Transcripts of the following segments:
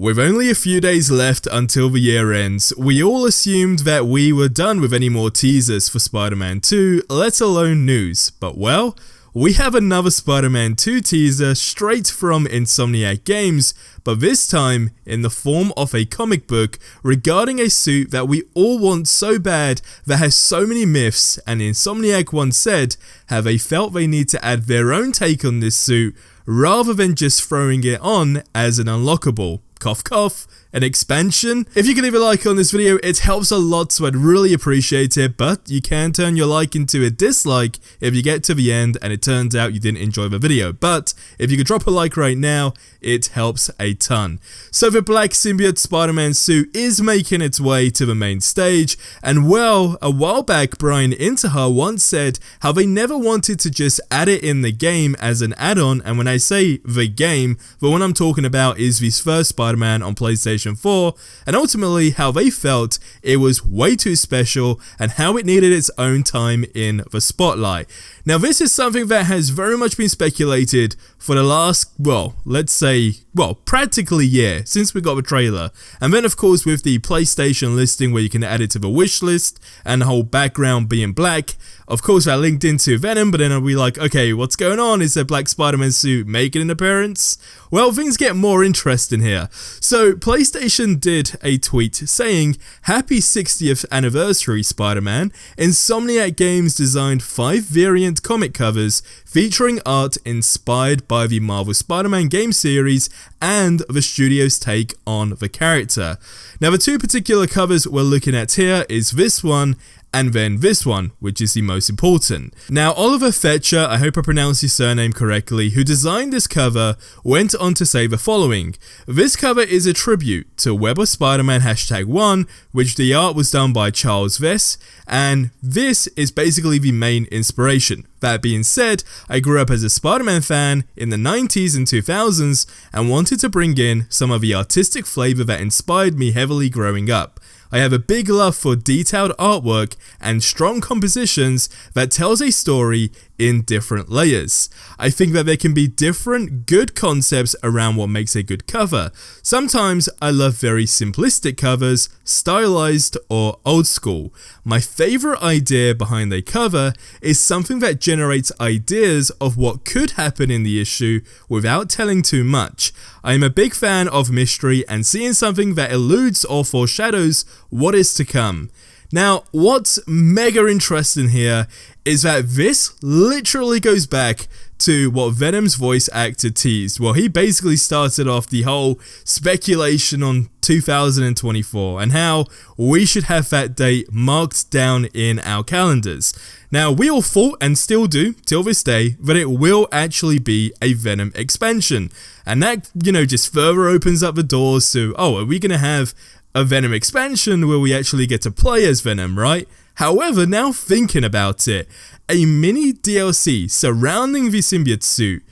With only a few days left until the year ends, we all assumed that we were done with any more teasers for Spider-Man 2, let alone news, but well, we have another Spider-Man 2 teaser straight from Insomniac Games, but this time in the form of a comic book regarding a suit that we all want so bad that has so many myths, and Insomniac once said how they felt they need to add their own take on this suit rather than just throwing it on as an unlockable. Cough cough, an expansion. If you can leave a like on this video, it helps a lot, so I'd really appreciate it, but you can turn your like into a dislike if you get to the end and it turns out you didn't enjoy the video, but if you could drop a like right now, it helps a ton. So the black symbiote Spider-Man suit is making its way to the main stage, and well, a while back Brian Intihar once said how they never wanted to just add it in the game as an add-on, and when I say the game, the one I'm talking about is this first Spider-Man on PlayStation 4, and ultimately how they felt it was way too special and how it needed its own time in the spotlight. Now this is something that has very much been speculated for the last, well, let's say, practically year since we got the trailer, and then of course with the PlayStation listing where you can add it to the wish list and the whole background being black, of course that linked into Venom, but then I'll be like, okay, what's going on? Is the black Spider-Man suit making an appearance? Well, things get more interesting here. So PlayStation did a tweet saying, "Happy 60th anniversary Spider-Man. Insomniac Games designed 5 variant comic covers featuring art inspired by the Marvel Spider-Man game series and the studio's take on the character." Now the two particular covers we're looking at here is this one and then this one, which is the most important. Now Oliver Fetcher, I hope I pronounced his surname correctly, who designed this cover, went on to say the following: "This cover is a tribute to Web of Spider-Man #1, which the art was done by Charles Vess, and this is basically the main inspiration. That being said, I grew up as a Spider-Man fan in the 90s and 2000s and wanted to bring in some of the artistic flavor that inspired me heavily growing up. I have a big love for detailed artwork and strong compositions that tells a story in different layers. I think that there can be different good concepts around what makes a good cover. Sometimes I love very simplistic covers, stylized or old school. My favorite idea behind a cover is something that generates ideas of what could happen in the issue without telling too much. I am a big fan of mystery and seeing something that eludes or foreshadows what is to come." Now, what's mega interesting here is that this literally goes back to what Venom's voice actor teased. Well, he basically started off the whole speculation on 2024 and how we should have that date marked down in our calendars. Now, we all thought, and still do till this day, that it will actually be a Venom expansion. And that, just further opens up the doors to, oh, are we going to have a Venom expansion where we actually get to play as Venom, right? However, now thinking about it, a mini DLC surrounding the symbiote suit,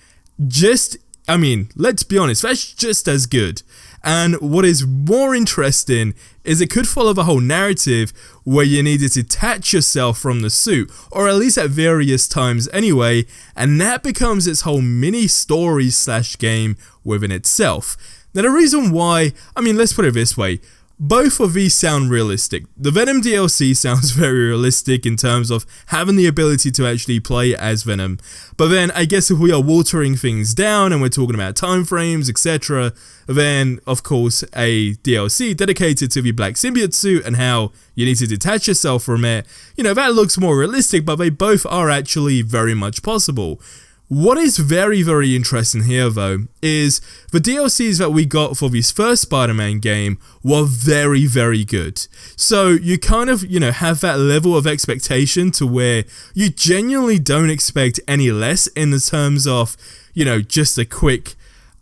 let's be honest, that's just as good. And what is more interesting is it could follow the whole narrative where you need to detach yourself from the suit, or at least at various times anyway, and that becomes its whole mini story / game within itself. Now the reason why, let's put it this way, both of these sound realistic. The Venom DLC sounds very realistic in terms of having the ability to actually play as Venom. But then I guess if we are watering things down and we're talking about time frames, etc., then of course a DLC dedicated to the black symbiote suit and how you need to detach yourself from it, that looks more realistic, but they both are actually very much possible. What is very, very interesting here though is the DLCs that we got for this first Spider-Man game were very, very good. So you kind of, have that level of expectation to where you genuinely don't expect any less in the terms of, just a quick,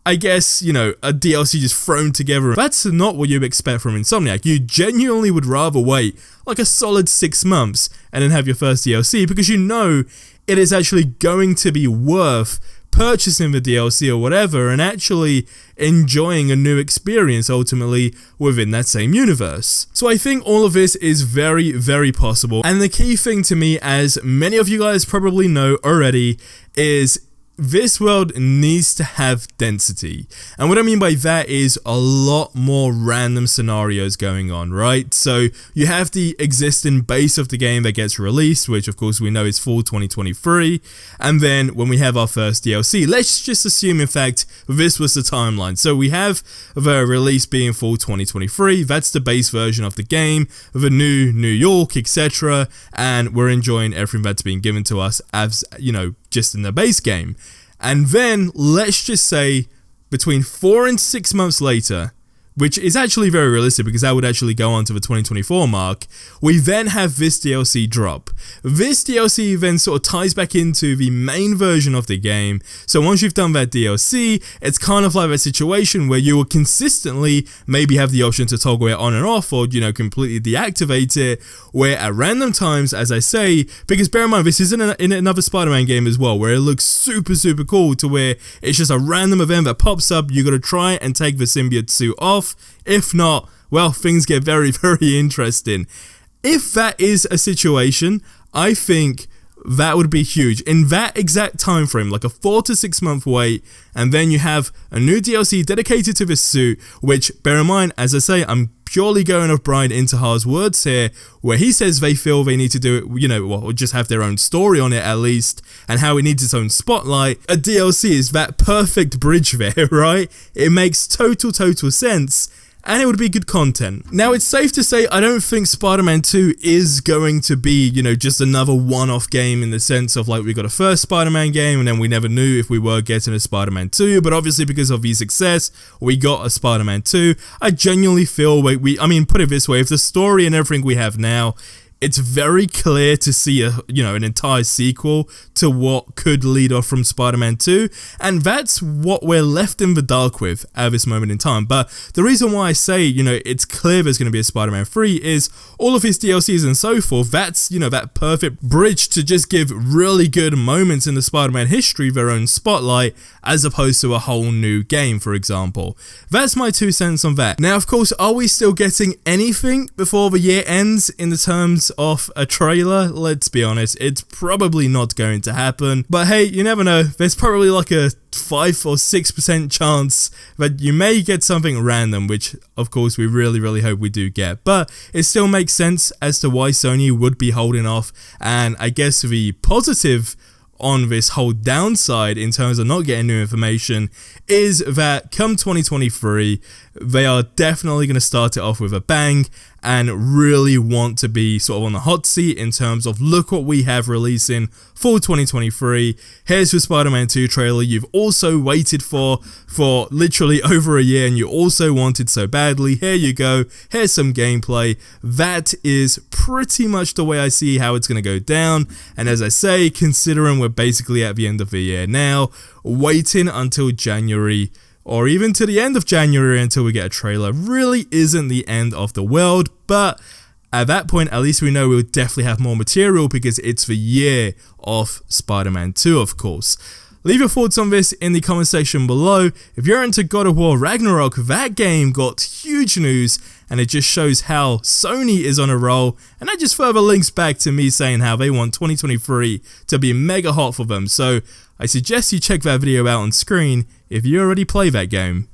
a DLC just thrown together. That's not what you expect from Insomniac. You genuinely would rather wait like a solid 6 months and then have your first DLC because it is actually going to be worth purchasing the DLC or whatever and actually enjoying a new experience ultimately within that same universe. So I think all of this is very, very possible, and the key thing to me, as many of you guys probably know already, is this world needs to have density. And what I mean by that is a lot more random scenarios going on, right? So you have the existing base of the game that gets released, which of course we know is fall 2023. And then when we have our first DLC, let's just assume in fact this was the timeline. So we have the release being fall 2023, that's the base version of the game, the new New York, etc. And we're enjoying everything that's being given to us as, you know, just in the base game. And then let's just say between 4 and 6 months later, which is actually very realistic because that would actually go on to the 2024 mark, we then have this DLC drop. This DLC then sort of ties back into the main version of the game. So once you've done that DLC, it's kind of like a situation where you will consistently maybe have the option to toggle it on and off, or, you know, completely deactivate it, where at random times, as I say, because bear in mind this is in another Spider-Man game as well, where it looks super cool, to where it's just a random event that pops up, you gotta try and take the symbiote suit off. If not, well, things get very interesting. If that is a situation, I think that would be huge. In that exact time frame, like a 4 to 6 month wait, and then you have a new DLC dedicated to this suit, which, bear in mind, as I say, I'm purely going off Brian Interhar's words here, where he says they feel they need to do it, you know, or just have their own story on it at least, and how it needs its own spotlight. A DLC is that perfect bridge there, right? It makes total sense, and it would be good content. Now, it's safe to say I don't think Spider-Man 2 is going to be, you know, just another one-off game in the sense of like we got a first Spider-Man game and then we never knew if we were getting a Spider-Man 2, but obviously because of the success, we got a Spider-Man 2. I genuinely feel I mean, put it this way, if the story and everything we have now, it's very clear to see an entire sequel to what could lead off from Spider-Man 2, and that's what we're left in the dark with at this moment in time. But the reason why I say, you know, it's clear there's going to be a Spider-Man 3 is all of his DLCs and so forth, that's, you know, that perfect bridge to just give really good moments in the Spider-Man history their own spotlight, as opposed to a whole new game, for example. That's my 2 cents on that. Now, of course, are we still getting anything before the year ends in the terms of a trailer? Let's be honest, it's probably not going to happen, but hey, you never know. There's probably like a 5 or 6% chance that you may get something random, which of course we really hope we do get, but it still makes sense as to why Sony would be holding off. And I guess the positive on this whole downside in terms of not getting new information is that come 2023, they are definitely going to start it off with a bang and really want to be sort of on the hot seat in terms of look what we have releasing for 2023. Here's your Spider-Man 2 trailer you've also waited for literally over a year and you also wanted so badly. Here you go, here's some gameplay. That is pretty much the way I see how it's going to go down. And as I say, considering we're basically at the end of the year now, waiting until January or even to the end of January until we get a trailer really isn't the end of the world. But at that point, at least we know we'll definitely have more material because it's the year of Spider-Man 2, of course. Leave your thoughts on this in the comment section below. If you're into God of War Ragnarok, that game got huge news and it just shows how Sony is on a roll, and that just further links back to me saying how they want 2023 to be mega hot for them. So I suggest you check that video out on screen if you already play that game.